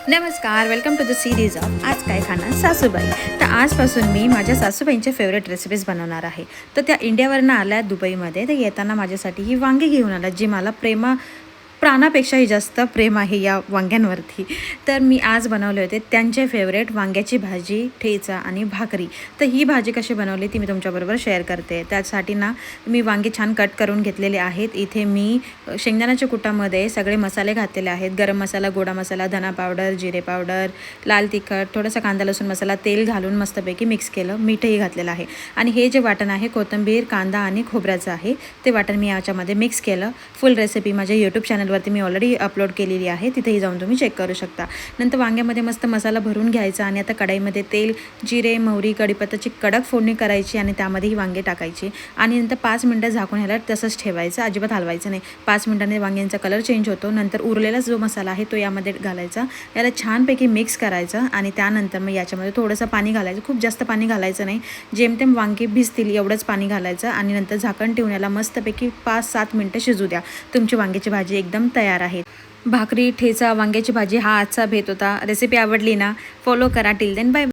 नमस्कार, welcome to the series of आज काय खाणार सासूबाई. तर आजपासून मी माझ्या सासूबाईंच्या फेवरेट रेसिपीज बनवणार आहे. तर त्या इंडियावरनं आल्या दुबईमध्ये. तर येताना माझ्यासाठी ही वांगी घेऊन आल्या, जी मला प्राणापेक्षाही जास्त प्रेम आहे या वांग्यांवरती. तर मी आज बनवले होते त्यांचे फेवरेट वांग्याची भाजी, ठेचा आणि भाकरी. तर ही भाजी कशी बनवली ती मी तुमच्याबरोबर शेअर करते. त्यासाठी ना मी वांगे छान कट करून घेतलेले आहेत. इथे मी शेंगदाण्याच्या कुटामध्ये सगळे मसाले घातलेले आहेत. गरम मसाला, गोडा मसाला, धना पावडर, जिरे पावडर, लाल तिखट, थोडासा कांदा लसूण मसाला, तेल घालून मस्तपैकी मिक्स केलं. मीठही घातलेलं आहे. आणि हे जे वाटण आहे कोथिंबीर, कांदा आणि खोबऱ्याचं आहे, ते वाटण मी याच्यामध्ये मिक्स केलं. फुल रेसिपी माझ्या यूट्यूब चॅनलवरती मी ऑलरेडी अपलोड केलेली आहे, तिथेही जाऊन तुम्ही चेक करू शकता. नंतर वांग्यामध्ये मस्त मसाला भरून घ्यायचा आणि आता कढईमध्ये तेल, जिरे, मोहरी, कढीपत्त्याची कडक फोडणी करायची आणि त्यामध्ये ही वांगे टाकायची आणि नंतर 5 मिनटं झाकून ह्याला तसंच ठेवायचं, अजिबात हलवायचं नाही. 5 मिनटांनी वांग्यांचा कलर चेंज होतो. नंतर उरलेला जो मसाला आहे तो यामध्ये घालायचा, याला छानपैकी मिक्स करायचं आणि त्यानंतर मग याच्यामध्ये थोडंसं पाणी घालायचं. खूप जास्त पाणी घालायचं नाही, जेमतेम वांगे भिजतील एवढंच पाणी घालायचं आणि नंतर झाकण ठेवून याला मस्तपैकी 5-7 मिनटं शिजू द्या. तुमची वांग्याची भाजी एकदम तयार आहे. भाकरी, ठेचा, वांग्याची भाजी हा आजचा भेट होता. रेसिपी आवडली ना, फॉलो करा. Till then bye.